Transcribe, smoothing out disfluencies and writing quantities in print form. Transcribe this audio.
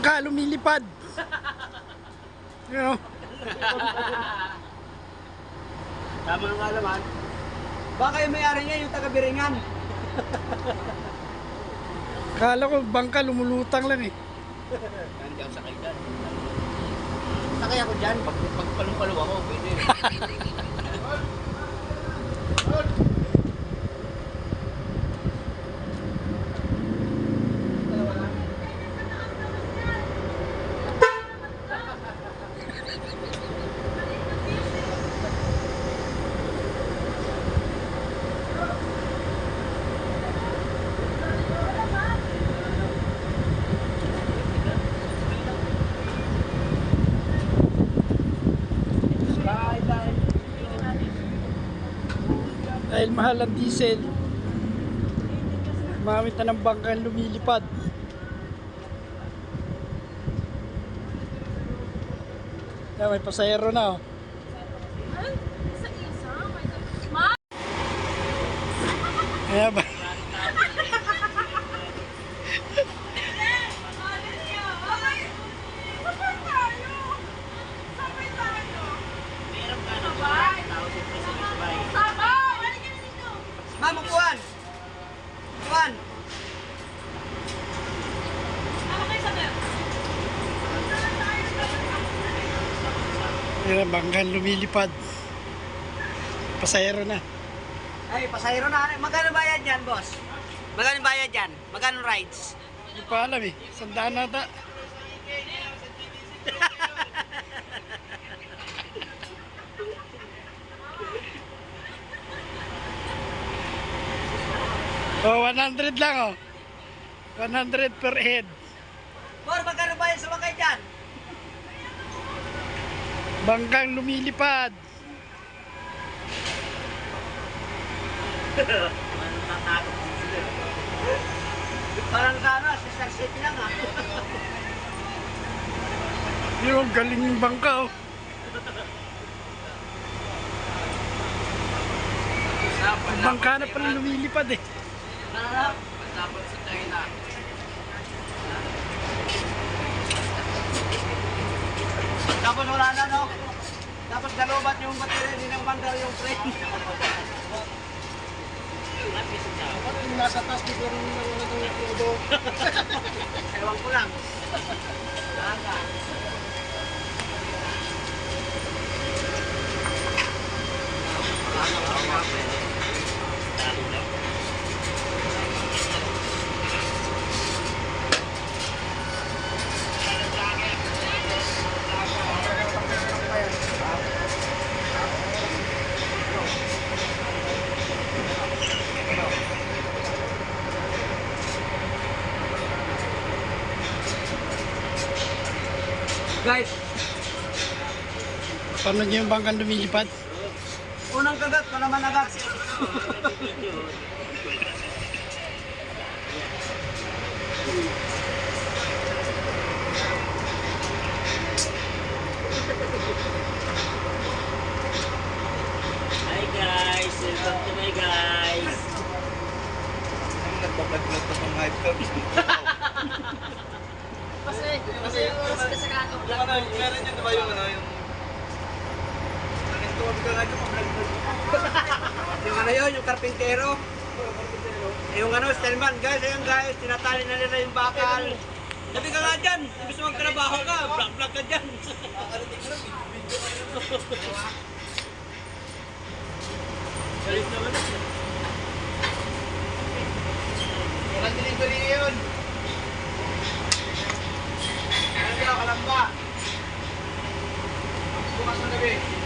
bangka lumilipad. You know? Tama nga naman. Baka yung may-ari niya yung taga-Biringan. Kala ko bangka lumulutang lang eh. Hindi ako sakay dyan. Sakay ako dyan. Pag palong-palong ako, pwede. Dahil mahal ang diesel, gumamit na ng bangkang lumilipad. Yan, may pasahero na oh. Ayan ba? Ma'am, upuan! Upuan! Yan ang bangkang lumilipad. Pasahero na. Ay, pasahero na. Magkano bayad yan, boss? Magkano bayad yan? Magkano rides? Hindi pa alam eh. Sandaan na ata. Oh, 100 lang oh. 100 per head. Por, magkano bayad sa wakay dyan? Bangkang lumilipad. Parang kano, Sister City lang ha. Yung galing yung bangka oh. Ang bangka na pala lumilipad eh. Tapos sa China. Tapos wala na, no? Tapos galobat yung baterya, hindi nang bandar yung train. Yung nasa taas, biglang nawala ng todo. Ewan ko lang. Naka. Guys, Paano niyo yung bangkang lumilipad? unang kagat, palaman agad. Hi guys, welcome to my guys. Nagpapaglag na pang hype ka. Meron yun, diba yung ano, yung... Tuwag ka nga dyan, yung ano yun, yung karpintero. Yung ano, Stelman, guys, ayun guys, tinatali na nila yung bakal. Sabi ka nga dyan, gusto magtrabaho ka, vlog-vlog ka dyan. Galit naman. Walang delivery yun. Ano ka lang ba? Bukas na gabi.